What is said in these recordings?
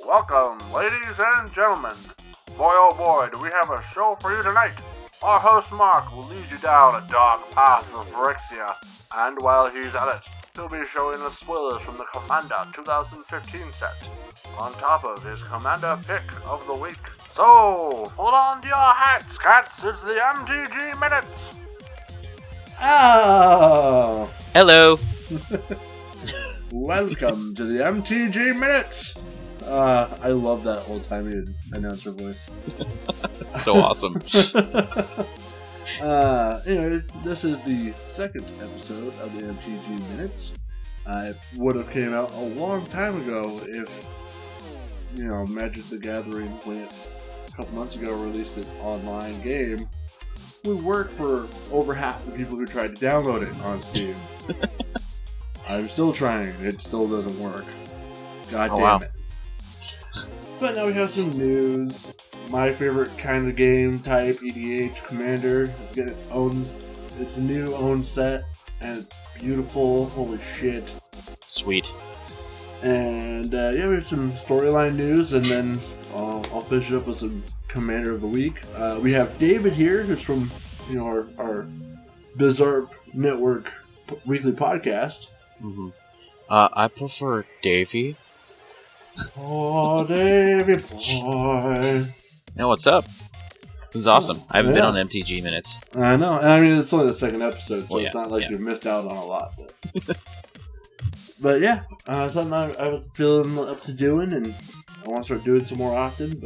Welcome, ladies and gentlemen. Boy, oh boy, do we have a show for you tonight. Our host Marc will lead you down a dark path of Phyrexia, and while he's at it, he'll be showing us spoilers from the Commander 2015 set, on top of his Commander pick of the week. So, hold on to your hats, cats, it's the MTG-Minutes! Oh! Hello! Welcome to the MTG-Minutes! I love that old-timey announcer voice. So awesome. Anyway, this is the second episode of the MTG-Minutes. It would have came out a long time ago if, Magic the Gathering, when it, a couple months ago, released its online game, would work for over half the people who tried to download it on Steam. I'm still trying. It still doesn't work. God damn it. But now we have some news. My favorite kind of game type, EDH Commander, is getting its new own set, and it's beautiful. Holy shit. Sweet. And we have some storyline news, and then I'll finish it up with some Commander of the Week. We have David here, who's from our Bizarre Network weekly podcast. Mm-hmm. I prefer Davey. Oh, Davey boy. Yeah, what's up? This is awesome. I haven't been on MTG Minutes. I know. I mean, it's only the second episode, so it's not like you missed out on a lot. But yeah, something I was feeling up to doing, and I want to start doing some more often.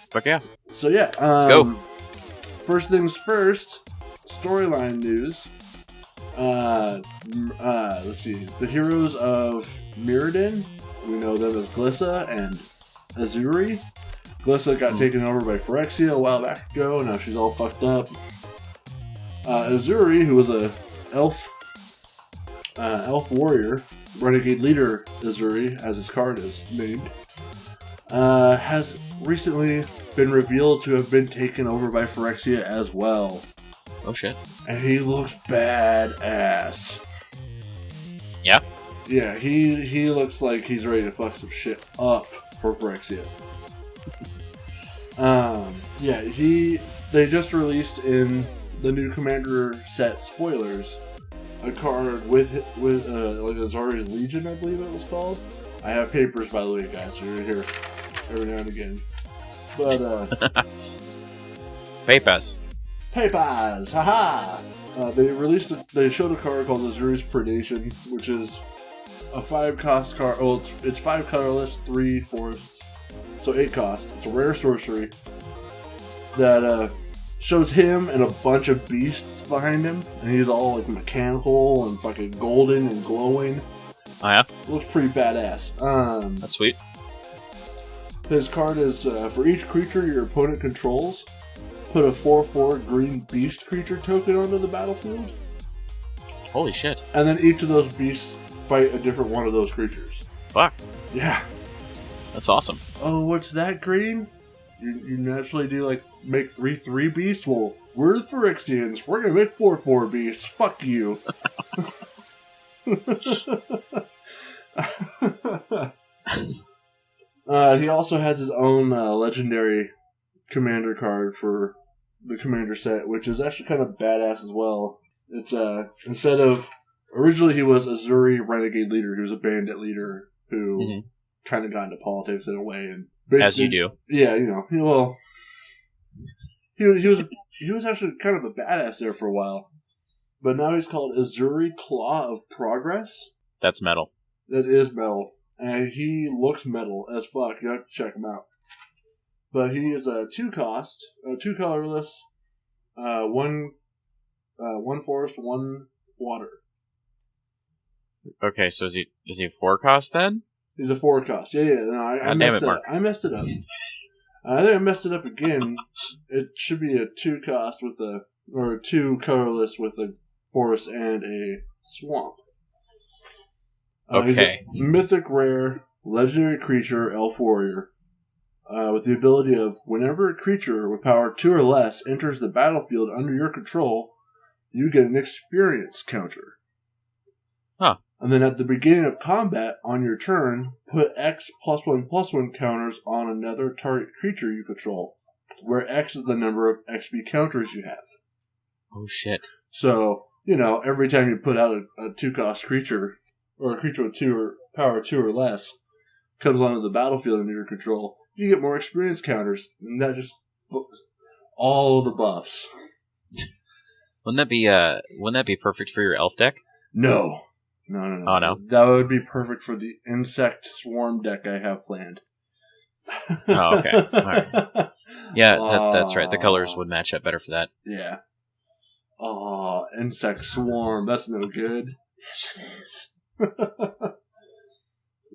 Fuck yeah. So yeah, let's go. First things first, storyline news. Let's see. The heroes of Mirrodin, we know them as Glissa and Ezuri. Glissa got taken over by Phyrexia a while back ago, now she's all fucked up. Ezuri, who was a elf warrior, renegade leader Ezuri, as his card is named, has recently been revealed to have been taken over by Phyrexia as well. Oh shit. And he looks badass. Yeah? Yeah, he looks like he's ready to fuck some shit up for Phyrexia. They just released in the new Commander set spoilers a card with like Ezuri's Legion, I believe it was called. I have papers, by the way, guys, so you're gonna hear every now and again. But Papers, haha! They showed a card called Ezuri's Predation, which is a 5-cost card. Oh, it's 5 colorless, 3 forests, so 8 cost. It's a rare sorcery that shows him and a bunch of beasts behind him, and he's all like mechanical and fucking golden and glowing. Oh yeah? Looks pretty badass. That's sweet. His card is for each creature your opponent controls, put a 4/4 green beast creature token onto the battlefield. Holy shit. And then each of those beasts fight a different one of those creatures. Fuck. Yeah. That's awesome. Oh, what's that, green? You naturally do, make 3/3 beasts? Well, we're the Phyrexians. We're gonna make 4/4 beasts. Fuck you. He also has his own legendary commander card for the commander set, which is actually kind of badass as well. It's instead of originally he was Ezuri renegade leader. He was a bandit leader who kind of got into politics in a way, and as you do. Yeah, he was actually kind of a badass there for a while, but now he's called Ezuri Claw of Progress. That's metal. That is metal, and he looks metal as fuck. You have to check him out. But he is a 2-cost, 2 colorless, 1 forest, 1 water. Okay, so is he 4-cost then? He's a 4-cost. Yeah. No, I messed it up. I messed it up. I think I messed it up again. It should be a 2-cost or a 2 colorless with a forest and a swamp. Okay. He's a mythic rare, legendary creature, elf warrior. With the ability of, whenever a creature with power 2 or less enters the battlefield under your control, you get an experience counter. Huh. And then at the beginning of combat on your turn, put X +1/+1 counters on another target creature you control, where X is the number of XP counters you have. Oh shit. So, every time you put out a 2-cost creature, or a creature with power 2 or less, comes onto the battlefield under your control, you get more experience counters. And that just... all the buffs. Wouldn't that be perfect for your elf deck? No. Oh, no? That would be perfect for the insect swarm deck I have planned. Oh, okay. Alright. Yeah, that's right. The colors would match up better for that. Yeah. Oh, insect swarm. That's no good. Yes, it is.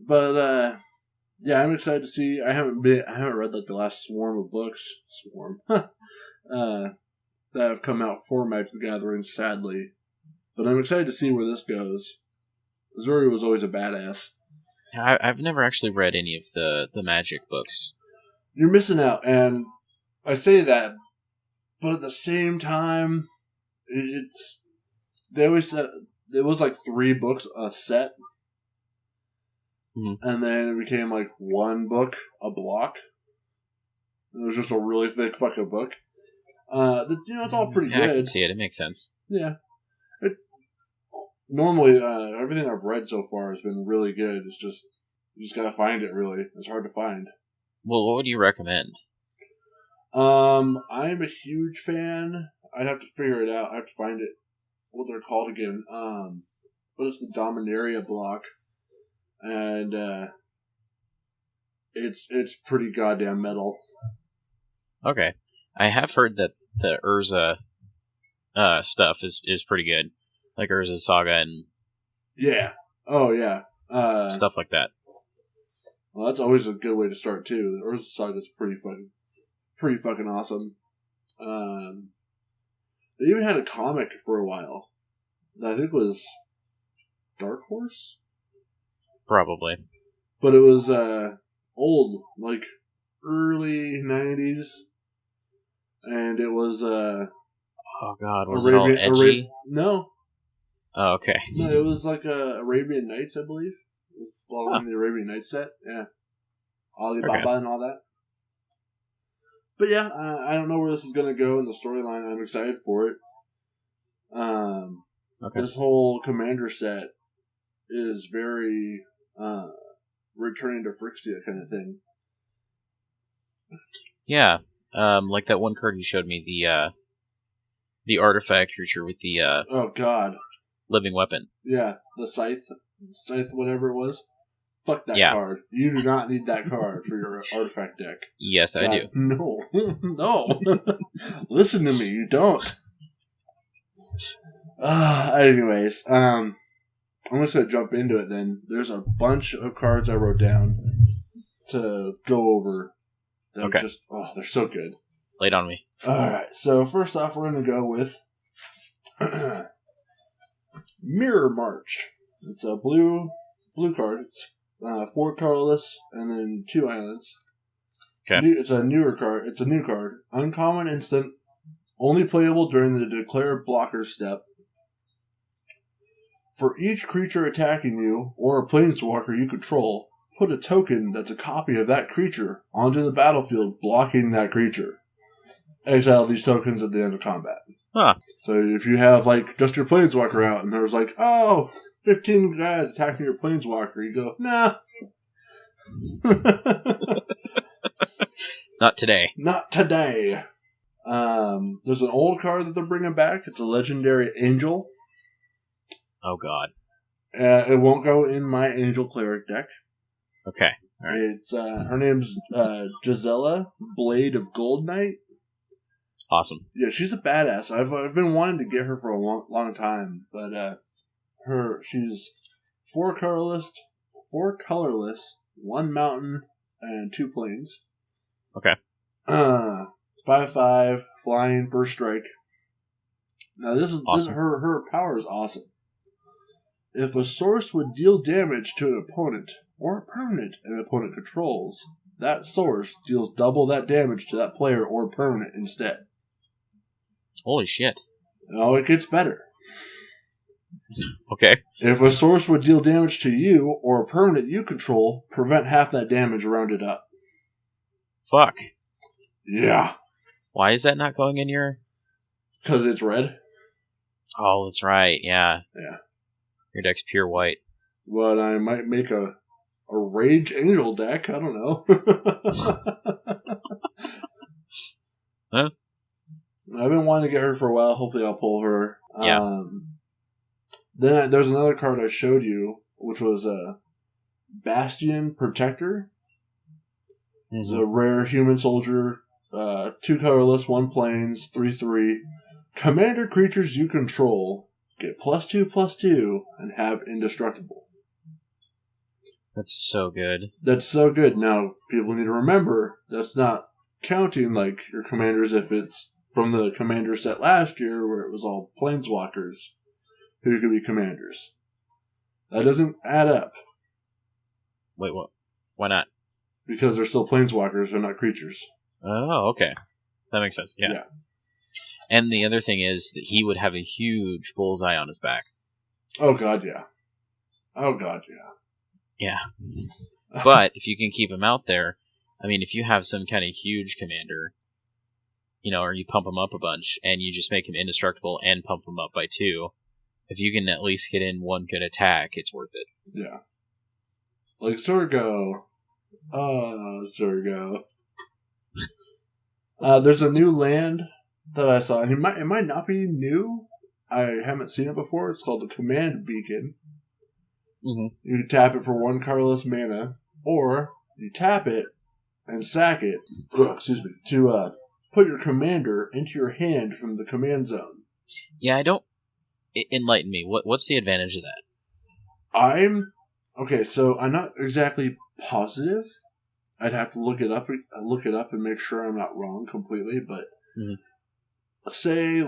But, yeah, I'm excited to see. I haven't read the last swarm of books. That have come out for Magic the Gathering, sadly. But I'm excited to see where this goes. Ezuri was always a badass. I've never actually read any of the Magic books. You're missing out, and I say that, but at the same time, they always said it was like 3 books a set, and then it became like 1 book a block. It was just a really thick fucking book. It's all pretty good. I can see it. It makes sense. Yeah. Normally, everything I've read so far has been really good. It's just, you just gotta find it, really. It's hard to find. Well, what would you recommend? I'm a huge fan. I'd have to figure it out. I have to find it, what they're called again. But it's the Dominaria block. And, it's pretty goddamn metal. Okay. I have heard that the Urza stuff is pretty good. Like Urza Saga and... Yeah. Oh, yeah. Stuff like that. Well, that's always a good way to start, too. The Urza Saga is pretty fucking awesome. They even had a comic for a while that I think was Dark Horse? Probably. But it was old, like early 90s. And it was... oh, God. Was it all edgy? No. Oh, okay. No, it was like Arabian Nights, I believe. Following the Arabian Nights set, yeah. Alibaba and all that. But yeah, I don't know where this is going to go in the storyline. I'm excited for it. This whole Commander set is very returning to Phyrexia kind of thing. Yeah, like that one card you showed me, the artifact creature with the oh god, living weapon. Yeah, the scythe, whatever it was. Fuck that card. You do not need that card for your artifact deck. Yes, God, I do. No, no. Listen to me. You don't. Anyways, I'm just gonna jump into it. Then there's a bunch of cards I wrote down to go over. That just they're so good. Lay it on me. Alright, so first off, we're going to go with Mirror March. It's a blue card. It's 4 colorless and then 2 islands. Okay. It's a newer card. It's a new card. Uncommon instant. Only playable during the declare blocker step. For each creature attacking you, or a planeswalker you control, put a token that's a copy of that creature onto the battlefield, blocking that creature. Exile these tokens at the end of combat. Huh. So if you have, like, just your planeswalker out, and there's like, 15 guys attacking your planeswalker, you go, nah. Not today. Not today. There's an old card that they're bringing back. It's a legendary angel. Oh, God. It won't go in my angel cleric deck. Okay. All right. It's her name's Gisela, Blade of Gold Knight. Awesome. Yeah, she's a badass. I've been wanting to get her for a long time, but she's 4 colorless, 1 mountain, and 2 plains. Okay. 5/5 flying first strike. Now this is awesome. Her power is awesome. If a source would deal damage to an opponent or a permanent an opponent controls, that source deals double that damage to that player or permanent instead. Holy shit. No, it gets better. Okay. If a source would deal damage to you or a permanent you control, prevent half that damage rounded up. Fuck. Yeah. Why is that not going in your... Because it's red. Oh, that's right, yeah. Yeah. Your deck's pure white. But I might make a Rage Angel deck. I don't know. Huh? I've been wanting to get her for a while. Hopefully I'll pull her. Yeah. Then there's another card I showed you, which was Bastion Protector. It's a rare human soldier, 2 colorless, 1 plains, 3/3. Commander creatures you control get +2/+2 and have indestructible. That's so good. That's so good. Now, people need to remember, that's not counting like your commanders if it's from the commander set last year where it was all planeswalkers who could be commanders. That doesn't add up. Wait, what? Why not? Because they're still planeswalkers, they're not creatures. Oh, okay. That makes sense, yeah. And the other thing is that he would have a huge bullseye on his back. Oh god, yeah. Oh god, yeah. Yeah. But if you can keep him out there, I mean, if you have some kind of huge commander, you know, or you pump him up a bunch, and you just make him indestructible and pump him up by 2, if you can at least get in 1 good attack, it's worth it. Yeah. Like Zurgo. Oh, Zurgo. There's a new land that I saw. It might not be new. I haven't seen it before. It's called the Command Beacon. Mm-hmm. You tap it for 1 colorless mana, or you tap it and sack it. To put your commander into your hand from the command zone. Yeah, I don't. Enlighten me. What's the advantage of that? Okay. So I'm not exactly positive. I'd have to look it up and make sure I'm not wrong completely. But say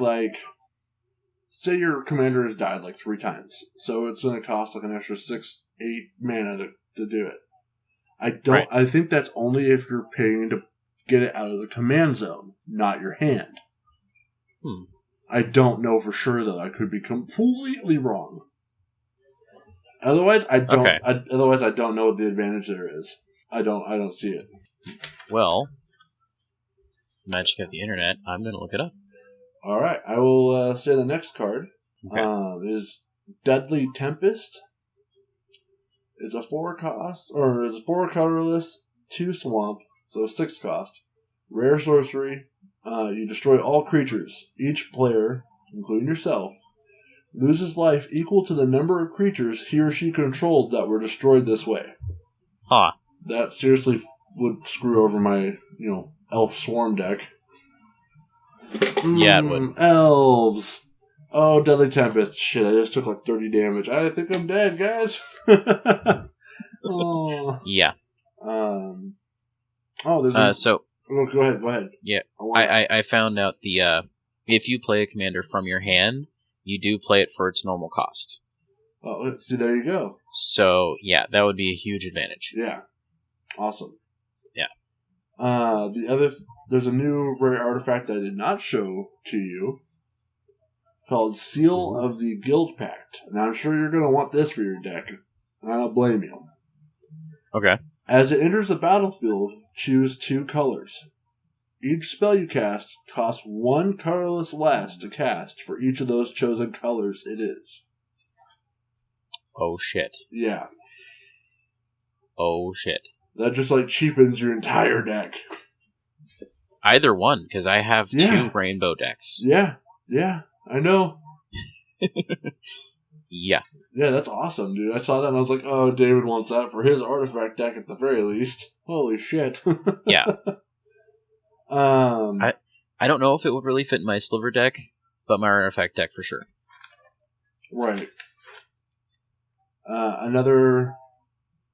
your commander has died like 3 times, so it's going to cost like an extra 6-8 mana to do it. I think that's only if you're paying to get it out of the command zone, not your hand. I don't know for sure though. I could be completely wrong. Otherwise, I don't. Okay. Otherwise, I don't know what the advantage there is. I don't see it. Well, magic of the internet. I'm going to look it up. All right, I will say the next card is Deadly Tempest. It's a 4 cost, or it's a 4 colorless, 2 swamp, so 6 cost. Rare sorcery. You destroy all creatures. Each player, including yourself, loses life equal to the number of creatures he or she controlled that were destroyed this way. Huh. That seriously would screw over my, elf swarm deck. Yeah, it would. Elves. Oh, Deadly Tempest. Shit, I just took like 30 damage. I think I'm dead, guys. Oh. Yeah. There's so... Oh, go ahead. Yeah, I found out if you play a commander from your hand, you do play it for its normal cost. Oh, let's see, there you go. So, yeah, that would be a huge advantage. Yeah. Awesome. Yeah. There's a new rare artifact I did not show to you called Seal of the Guild Pact. And I'm sure you're going to want this for your deck. I don't blame you. Okay. As it enters the battlefield, choose 2 colors. Each spell you cast costs 1 colorless less to cast for each of those chosen colors it is. Oh, shit. Yeah. Oh, shit. That just, cheapens your entire deck. Either one, because I have 2 rainbow decks. Yeah, I know. Yeah. Yeah, that's awesome, dude. I saw that and I was like, oh, David wants that for his artifact deck at the very least. Holy shit. Yeah. I don't know if it would really fit in my Sliver deck, but my artifact deck for sure. Right. Another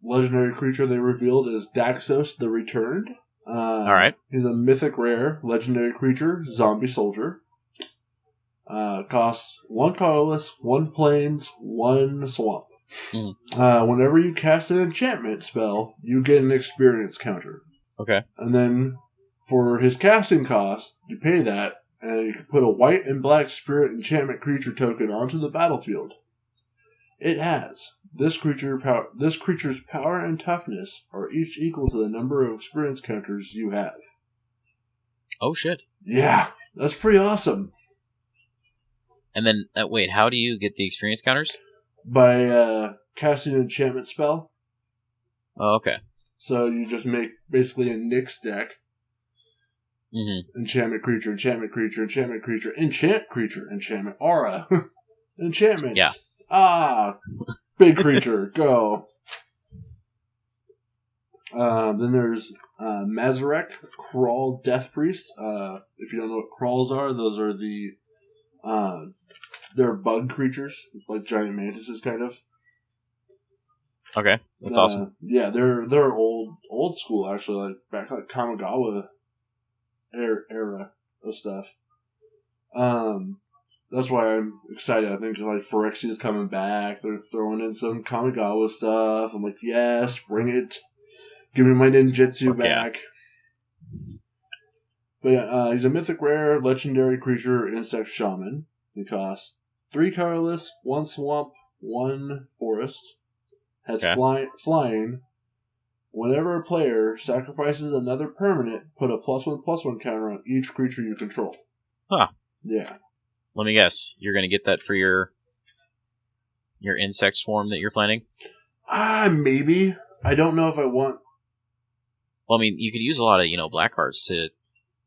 legendary creature they revealed is Daxos the Returned. Alright. He's a mythic rare legendary creature, zombie soldier. Costs 1 colorless, 1 plains, 1 swamp. Whenever you cast an enchantment spell, you get an experience counter. Okay. And then for his casting cost, you pay that, and you can put a white and black spirit enchantment creature token onto the battlefield. It has. This creature's power and toughness are each equal to the number of experience counters you have. Oh, shit. Yeah, that's pretty awesome. And then, wait, how do you get the experience counters? By casting an enchantment spell. Oh, okay. So you just make basically a Nyx deck. Mm-hmm. Enchantment creature, enchantment creature, enchantment creature, enchant creature, enchantment aura. Enchantments. Yeah. Ah, big creature, go. Then there's Mazarek, Crawl Death Priest. If you don't know what crawls are, those are the they're bug creatures, like giant mantises, kind of. Okay, that's awesome. Yeah, they're old school actually, like back like Kamigawa era of stuff. That's why I'm excited. I think like Phyrexia is coming back. They're throwing in some Kamigawa stuff. I'm like, yes, bring it. Give me my ninjutsu back. Yeah. But yeah, he's a mythic rare, legendary creature, insect shaman. He costs 3 colorless, 1 swamp, 1 forest. Has flying. Whenever a player sacrifices another permanent, put a +1/+1 counter on each creature you control. Huh. Yeah. Let me guess. You're going to get that for your insect swarm that you're planning? Maybe. I don't know if I want... Well, I mean, you could use a lot of, black cards to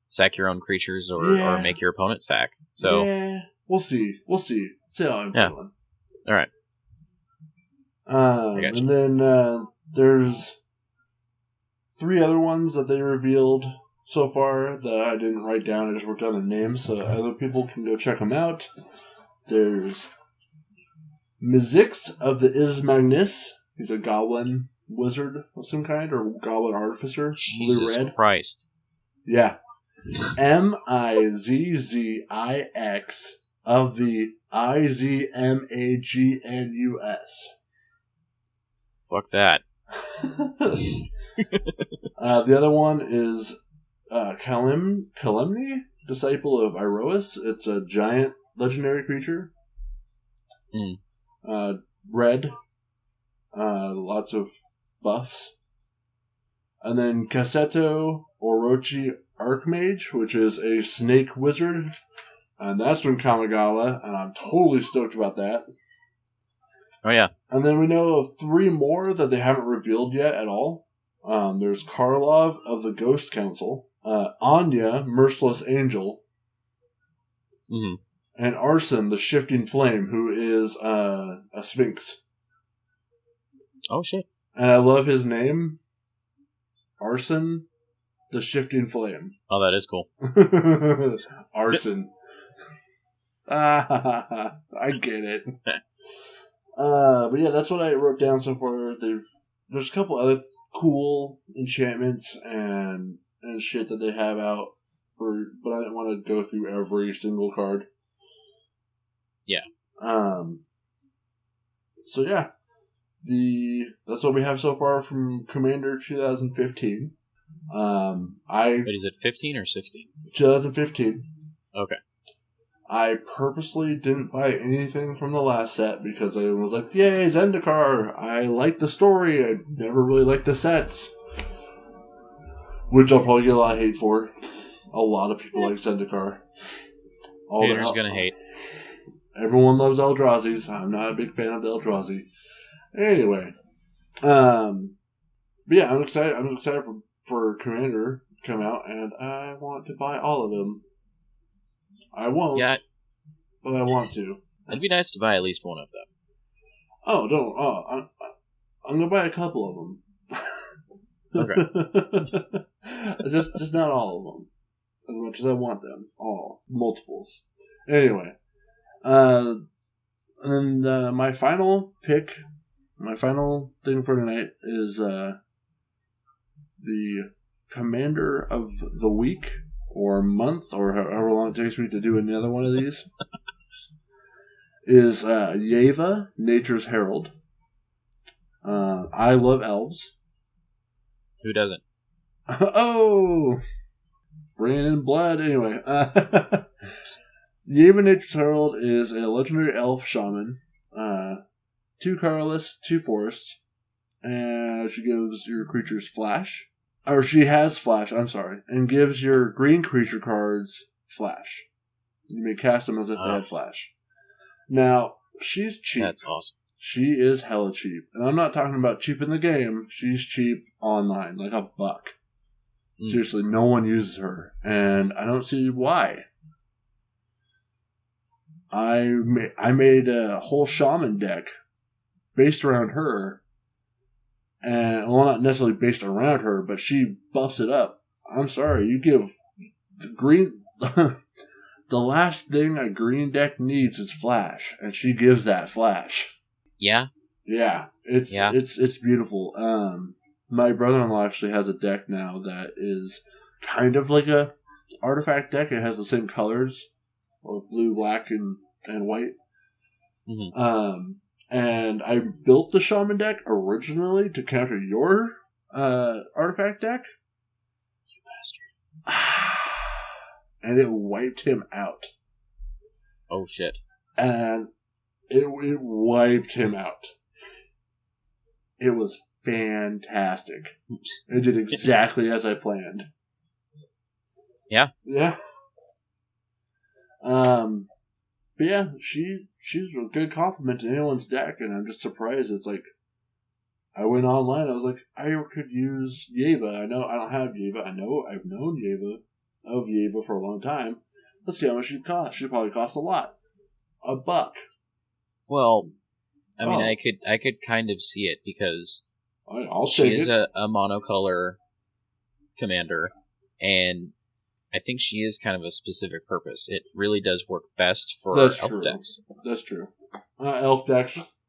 sack your own creatures or make your opponent sack. So yeah, we'll see. See how I'm feeling. All right. And then there's 3 other ones that they revealed so far that I didn't write down. I just wrote down their names so other people can go check them out. There's Mizzix of the Ismagnus. He's a goblin wizard of some kind, or goblin artificer. Blue-red. Christ. Yeah. Mizzix of the Izmagnus. Fuck that. The other one is Kalimni, disciple of Iroas. It's a giant legendary creature. Red. Lots of buffs. And then Kaseto Orochi Archmage, which is a snake wizard. And that's from Kamigawa, and I'm totally stoked about that. Oh, yeah. And then we know of 3 more that they haven't revealed yet at all. There's Karlov of the Ghost Council, Anya, Merciless Angel, and Arson, the Shifting Flame, who is a Sphinx. Oh, shit. And I love his name, Arson, the Shifting Flame. Oh, that is cool. Arson. I get it. But yeah, that's what I wrote down so far. There's a couple other cool enchantments and shit that they have out, but I didn't want to go through every single card. Yeah. So yeah, that's what we have so far from Commander 2015. Wait, is it 15 or 16? 2015. Okay. I purposely didn't buy anything from the last set because I was like, yay, Zendikar! I like the story, I never really liked the sets. Which I'll probably get a lot of hate for. A lot of people like Zendikar. Haters gonna hate. Everyone loves Eldrazi's. I'm not a big fan of the Eldrazi. Anyway. But yeah, I'm excited. I'm excited for Commander to come out, and I want to buy all of them. I won't, but I want to. It'd be nice to buy at least one of them. Oh, don't. Oh, I'm gonna buy a couple of them. Okay. just not all of them. As much as I want them. All. Multiples. Anyway. And then my final pick, my final thing for tonight is the Commander of the Week. Or month, or however long it takes me to do another one of these, is Yeva, Nature's Herald. I love elves. Who doesn't? Oh! Bringing in blood. Anyway. Yeva, Nature's Herald is a legendary elf shaman. 2 colorless, 2 forests, and she gives your creatures flash. Or she has flash, I'm sorry, and gives your green creature cards flash. You may cast them as if they had flash. Now, she's cheap. That's awesome. She is hella cheap. And I'm not talking about cheap in the game. She's cheap online, like $1. Seriously, no one uses her. And I don't see why. I made a whole shaman deck based around her. And, well, not necessarily based around her, but she buffs it up. I'm sorry, you give the green... The last thing a green deck needs is flash, and she gives that flash. Yeah? Yeah, it's beautiful. My brother-in-law actually has a deck now that is kind of like a artifact deck. It has the same colors, blue, black, and white. Mm-hmm. And I built the shaman deck originally to counter your artifact deck. You bastard. And it wiped him out. Oh, shit. And it wiped him out. It was fantastic. It did exactly as I planned. Yeah? Yeah. But yeah, she's a good compliment to anyone's deck, and I'm just surprised. It's like, I went online, I was like, I could use Yeva. I know I don't have Yeva. I know I've known Yeva for a long time. Let's see how much she costs. She probably costs a lot. $1. Well, I mean, I could kind of see it because she is a monocolor commander, and I think she is kind of a specific purpose. It really does work best for elf decks. That's true. Elf decks, just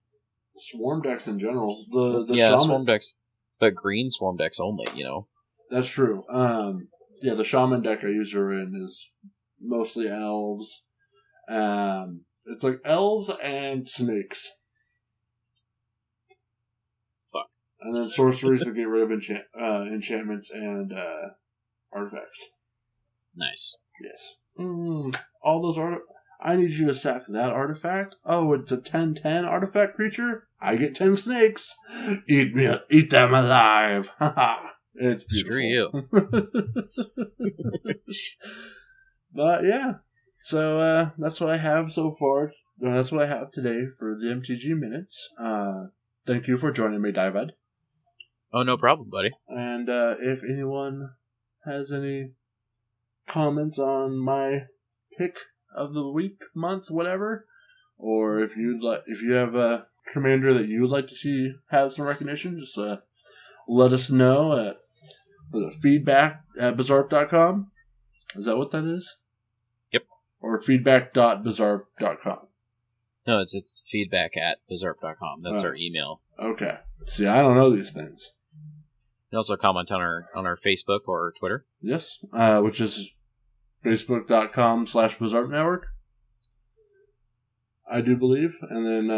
swarm decks in general. The shaman... swarm decks, but green swarm decks only. That's true. Yeah, the shaman deck I use her in is mostly elves. It's like elves and snakes. Fuck. And then sorceries to get rid of enchantments and artifacts. Nice. Yes. All those I need you to sack that artifact. Oh, it's a 10/10 artifact creature? I get 10 snakes. Eat them alive. Haha. It's beautiful. Screw you. But yeah. So that's what I have so far. That's what I have today for the MTG Minutes. Thank you for joining me, David. Oh, no problem, buddy. And if anyone has any comments on my pick of the week, month, whatever, or if you have a commander that you would like to see have some recognition, just let us know at feedback@bizarre.com. Is that what that is? Yep. Or feedback.bizarre.com. No, it's feedback@bizarre.com. That's our email. Okay. See, I don't know these things. You can also comment on our Facebook or Twitter. Yes, which is facebook.com/Bizarre Network. I do believe. And then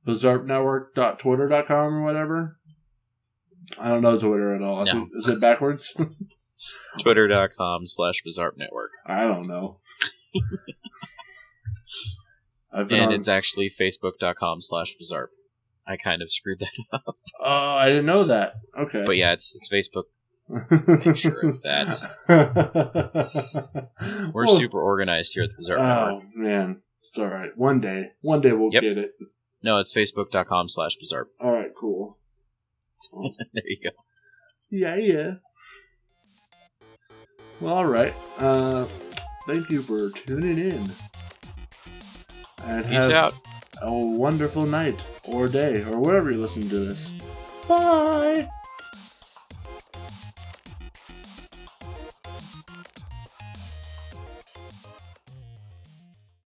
bizarrenetwork.twitter.com or whatever. I don't know Twitter at all. No. Is it backwards? Twitter.com/Bizarre Network. I don't know. It's actually facebook.com/Bizarre. I kind of screwed that up. Oh, I didn't know that. Okay. But yeah, it's Facebook. Make sure of that. We're super organized here at the Bizarre Network. Oh, man. It's alright. One day we'll get it. No, it's facebook.com/Bizarre. Alright, cool. There you go. Yeah. Well, alright. Thank you for tuning in. And Peace out. A wonderful night or day or wherever you listen to this. Bye!